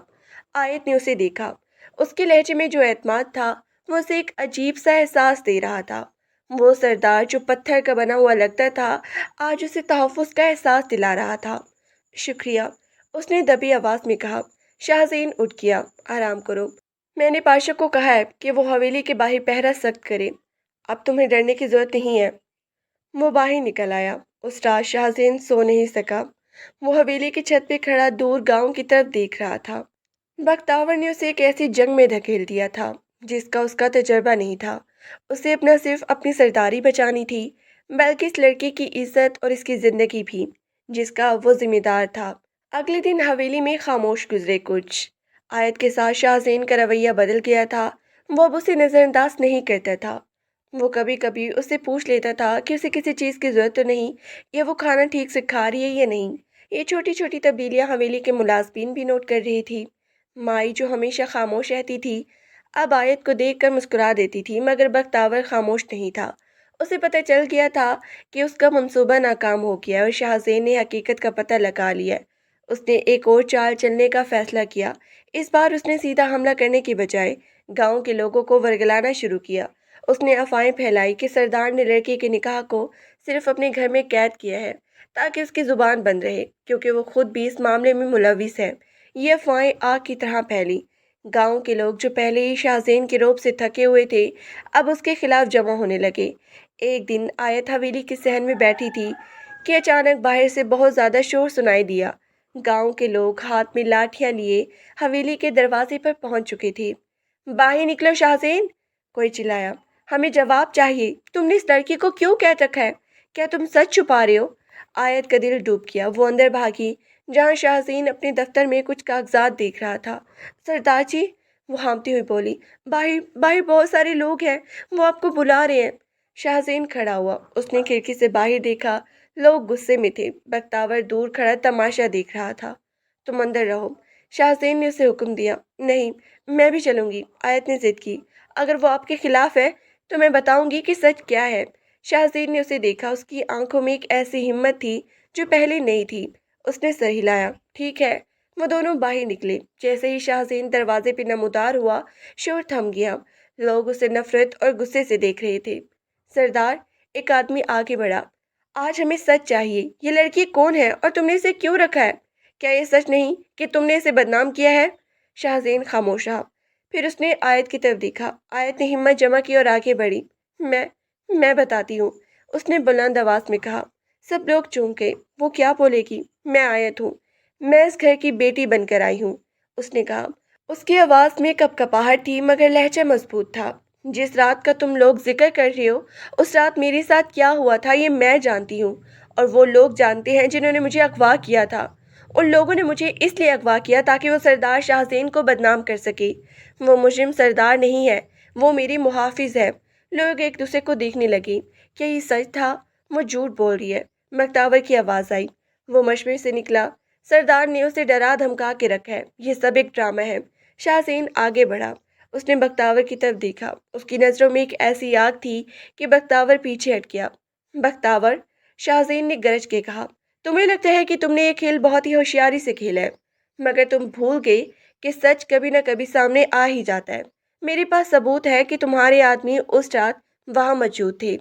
Speaker 1: آیت نے اسے دیکھا۔ اس کے لہجے میں جو اعتماد تھا وہ اسے ایک عجیب سا احساس دے رہا تھا۔ وہ سردار جو پتھر کا بنا ہوا لگتا تھا آج اسے تحفظ کا احساس دلا رہا تھا۔ شکریہ، اس نے دبی آواز میں کہا۔ شاہزین اٹھ گیا۔ آرام کرو، میں نے پاشا کو کہا ہے کہ وہ حویلی کے باہر پہرا سخت کرے۔ اب تمہیں ڈرنے کی ضرورت نہیں ہے۔ وہ باہر نکل آیا۔ اس رات شاہزین سو نہیں سکا۔ وہ حویلی کی چھت پہ کھڑا دور گاؤں کی طرف دیکھ رہا تھا۔ بختاور نے اسے ایک ایسی جنگ میں دھکیل دیا تھا جس کا اس کا تجربہ نہیں تھا۔ اسے نہ صرف اپنی سرداری بچانی تھی بلکہ اس لڑکی کی عزت اور اس کی زندگی بھی جس کا وہ ذمہ دار تھا۔ اگلے دن حویلی میں خاموش گزرے کچھ۔ آیت کے ساتھ شاہزین کا رویہ بدل گیا تھا۔ وہ اب اسے نظر انداز نہیں کرتا تھا۔ وہ کبھی کبھی اس سے پوچھ لیتا تھا کہ اسے کسی چیز کی ضرورت تو نہیں، یا وہ کھانا ٹھیک سے کھا رہی ہے یا نہیں۔ یہ چھوٹی چھوٹی تبدیلیاں حویلی کے ملازمین بھی نوٹ کر رہی تھی۔ مائی جو ہمیشہ خاموش رہتی تھی اب آیت کو دیکھ کر مسکرا دیتی تھی، مگر بختاور خاموش نہیں تھا۔ اسے پتہ چل گیا تھا کہ اس کا منصوبہ ناکام ہو گیا اور شاہزین نے حقیقت کا پتہ لگا لیا۔ اس نے ایک اور چال چلنے کا فیصلہ کیا۔ اس بار اس نے سیدھا حملہ کرنے کی بجائے گاؤں کے لوگوں کو ورگلانا شروع کیا۔ اس نے افواہیں پھیلائی کہ سردار نے لڑکی کے نکاح کو صرف اپنے گھر میں قید کیا ہے تاکہ اس کی زبان بند رہے، کیونکہ وہ خود بھی اس معاملے میں ملوث ہے۔ یہ افواہیں آگ کی طرح پھیلی۔ گاؤں کے لوگ جو پہلے ہی شاہزین کے رعب سے تھکے ہوئے تھے اب اس کے خلاف جمع ہونے لگے۔ ایک دن آیت حویلی کے صحن میں بیٹھی تھی کہ اچانک باہر سے بہت زیادہ شور سنائی دیا۔ گاؤں کے لوگ ہاتھ میں لاٹھیاں لیے حویلی کے دروازے پر پہنچ چکے تھے۔ باہر نکلو شاہزین، کوئی چلایا۔ ہمیں جواب چاہیے، تم نے اس لڑکی کو کیوں قید رکھا ہے؟ کیا تم سچ چھپا رہے ہو؟ آیت کا دل ڈوب گیا۔ وہ اندر بھاگی۔ جہاں شاہزین اپنے دفتر میں کچھ کاغذات دیکھ رہا تھا۔ سردار جی، وہ ہانپتی ہوئی بولی، باہر باہر بہت سارے لوگ ہیں، وہ آپ کو بلا رہے ہیں۔ شاہزین کھڑا ہوا، اس نے کھڑکی سے باہر دیکھا، لوگ غصے میں تھے، بختاور دور کھڑا تماشا دیکھ رہا تھا۔ تم اندر رہو، شاہزین نے اسے حکم دیا۔ نہیں، میں بھی چلوں گی، آیت نے ضد کی۔ اگر وہ آپ کے خلاف ہے تو میں بتاؤں گی کہ سچ کیا ہے۔ شاہزین نے اسے دیکھا، اس کی آنکھوں میں ایک ایسی ہمت تھی جو پہلے نہیں تھی۔ اس نے سر ہلایا۔ ٹھیک ہے۔ وہ دونوں باہر نکلے۔ جیسے ہی شاہزین دروازے پہ نمودار ہوا، شور تھم گیا۔ لوگ اسے نفرت اور غصے سے دیکھ رہے تھے۔ سردار، ایک آدمی آگے بڑھا، آج ہمیں سچ چاہیے۔ یہ لڑکی کون ہے اور تم نے اسے کیوں رکھا ہے؟ کیا یہ سچ نہیں کہ تم نے اسے بدنام کیا ہے؟ شاہزین خاموش رہا۔ پھر اس نے آیت کی طرف دیکھا۔ آیت نے ہمت جمع کی اور آگے بڑھی۔ میں بتاتی ہوں، اس نے بلند آواز میں کہا۔ سب لوگ چونکے۔ وہ کیا بولے گی؟ میں آیت ہوں، میں اس گھر کی بیٹی بن کر آئی ہوں، اس نے کہا۔ اس کی آواز میں کپکپاہٹ تھی مگر لہجہ مضبوط تھا۔ جس رات کا تم لوگ ذکر کر رہے ہو، اس رات میرے ساتھ کیا ہوا تھا یہ میں جانتی ہوں، اور وہ لوگ جانتے ہیں جنہوں نے مجھے اغوا کیا تھا۔ ان لوگوں نے مجھے اس لیے اغوا کیا تاکہ وہ سردار شاہزین کو بدنام کر سکے۔ وہ مجرم سردار نہیں ہے، وہ میری محافظ ہے۔ لوگ ایک دوسرے کو دیکھنے لگے۔ کیا یہ سچ تھا؟ وہ جھوٹ بول رہی ہے، بختاور کی آواز آئی۔ وہ مشورے سے نکلا۔ سردار نے اسے ڈرا دھمکا کے رکھا ہے، یہ سب ایک ڈرامہ ہے۔ شاہزین آگے بڑھا۔ اس نے بختاور کی طرف دیکھا۔ اس کی نظروں میں ایک ایسی آگ تھی کہ بختاور پیچھے ہٹ گیا۔ بختاور، شاہزین نے گرج کے کہا، تمہیں لگتا ہے کہ تم نے یہ کھیل بہت ہی ہوشیاری سے کھیلا ہے، مگر تم بھول گئے کہ سچ کبھی نہ کبھی سامنے آ ہی جاتا ہے۔ میرے پاس ثبوت ہے کہ تمہارے آدمی اس رات وہاں موجود تھے۔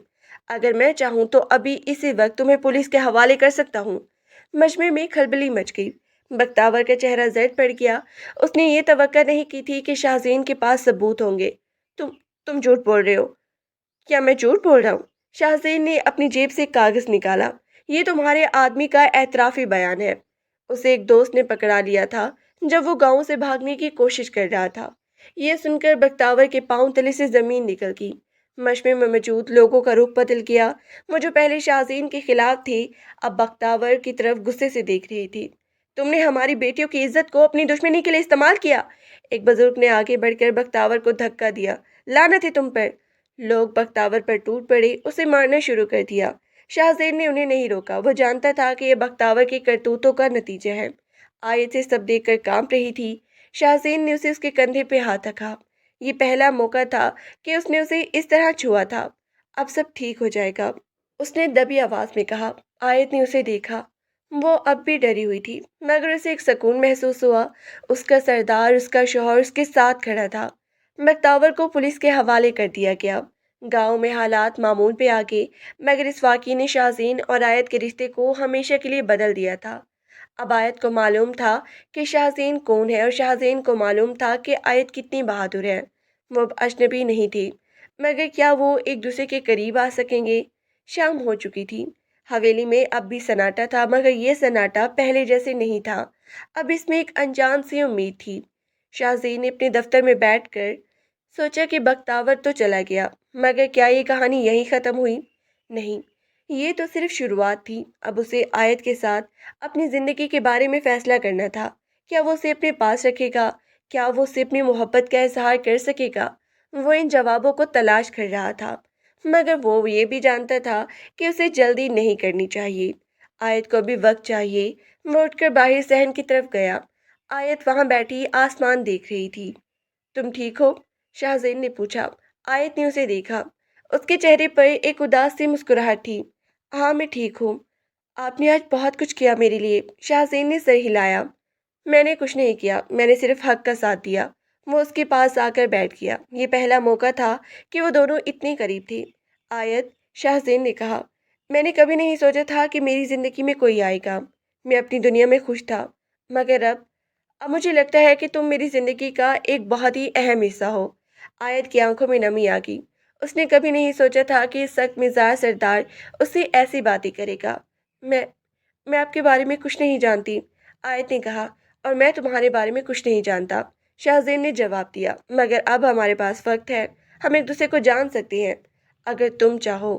Speaker 1: اگر میں چاہوں تو ابھی اسی وقت تمہیں پولیس کے حوالے کر سکتا ہوں۔ مجمع میں کھلبلی مچ گئی۔ بختاور کا چہرہ زرد پڑ گیا۔ اس نے یہ توقع نہیں کی تھی کہ شاہزین کے پاس ثبوت ہوں گے۔ تم جھوٹ بول رہے ہو۔ کیا میں جھوٹ بول رہا ہوں؟ شاہزین نے اپنی جیب سے کاغذ نکالا۔ یہ تمہارے آدمی کا اعترافی بیان ہے۔ اسے ایک دوست نے پکڑا لیا تھا جب وہ گاؤں سے بھاگنے کی کوشش کر رہا تھا۔ یہ سن کر بختاور کے پاؤں تلے سے زمین نکل گئی۔ مجمع میں موجود لوگوں کا رخ بدل گیا۔ وہ جو پہلے شاہزین کے خلاف تھے اب بختاور کی طرف غصے سے دیکھ رہی تھی۔ تم نے ہماری بیٹیوں کی عزت کو اپنی دشمنی کے لیے استعمال کیا۔ ایک بزرگ نے آگے بڑھ کر بختاور کو دھکا دیا۔ لعنت ہے تم پر۔ لوگ بختاور پر ٹوٹ پڑے، اسے مارنا شروع کر دیا۔ شاہزین نے انہیں نہیں روکا، وہ جانتا تھا کہ یہ بختاور کی کرتوتوں کا نتیجہ ہے۔ آیت سے سب دیکھ کر کانپ رہی تھی۔ شاہزین نے اسے اس کے کندھے پہ ہاتھ رکھا۔ یہ پہلا موقع تھا کہ اس نے اسے اس طرح چھوا تھا۔ اب سب ٹھیک ہو جائے گا، اس نے دبی آواز میں کہا۔ آیت نے اسے دیکھا۔ وہ اب بھی ڈری ہوئی تھی مگر اسے ایک سکون محسوس ہوا۔ اس کا سردار، اس کا شوہر اس کے ساتھ کھڑا تھا۔ بختاور کو پولیس کے حوالے کر دیا گیا۔ گاؤں میں حالات معمول پہ آ گئے مگر اس واقعے نے شاہزین اور آیت کے رشتے کو ہمیشہ کے لیے بدل دیا تھا۔ اب آیت کو معلوم تھا کہ شاہزین کون ہے اور شاہزین کو معلوم تھا کہ آیت کتنی بہادر ہے۔ وہ اب اجنبی نہیں تھی مگر کیا وہ ایک دوسرے کے قریب آ سکیں گے؟ شام ہو چکی تھی۔ حویلی میں اب بھی سناٹا تھا مگر یہ سناٹا پہلے جیسے نہیں تھا۔ اب اس میں ایک انجان سی امید تھی۔ شاہزین نے اپنے دفتر میں بیٹھ کر سوچا کہ بختاور تو چلا گیا مگر کیا یہ کہانی یہیں ختم ہوئی؟ نہیں، یہ تو صرف شروعات تھی۔ اب اسے آیت کے ساتھ اپنی زندگی کے بارے میں فیصلہ کرنا تھا۔ کیا وہ اسے اپنے پاس رکھے گا؟ کیا وہ اسے اپنی محبت کا اظہار کر سکے گا؟ وہ ان جوابوں کو تلاش کر رہا تھا مگر وہ یہ بھی جانتا تھا کہ اسے جلدی نہیں کرنی چاہیے۔ آیت کو بھی وقت چاہیے۔ وہ اٹھ کر باہر صحن کی طرف گیا۔ آیت وہاں بیٹھی آسمان دیکھ رہی تھی۔ تم ٹھیک ہو؟ شاہزین نے پوچھا۔ آیت نے اسے دیکھا۔ اس کے چہرے پر ایک اداس سی مسکراہٹ تھی۔ ہاں میں ٹھیک ہوں۔ آپ نے آج بہت کچھ کیا میرے لیے۔ شاہزین نے سر ہلایا۔ میں نے کچھ نہیں کیا، میں نے صرف حق کا ساتھ دیا۔ وہ اس کے پاس آ کر بیٹھ گیا۔ یہ پہلا موقع تھا کہ وہ دونوں اتنے قریب تھے۔ آیت، شاہزین نے کہا، میں نے کبھی نہیں سوچا تھا کہ میری زندگی میں کوئی آئے گا۔ میں اپنی دنیا میں خوش تھا مگر اب مجھے لگتا ہے کہ تم میری زندگی کا ایک بہت ہی اہم حصہ ہو۔ آیت کی آنکھوں میں نمی آ گئی۔ اس نے کبھی نہیں سوچا تھا کہ سخت مزاج سردار اس سے ایسی باتیں کرے گا۔ میں آپ کے بارے میں کچھ نہیں جانتی، آیت نے کہا، اور میں تمہارے بارے میں کچھ نہیں جانتا، شاہزین نے جواب دیا، مگر اب ہمارے پاس وقت ہے، ہم ایک دوسرے کو جان سکتے ہیں اگر تم چاہو۔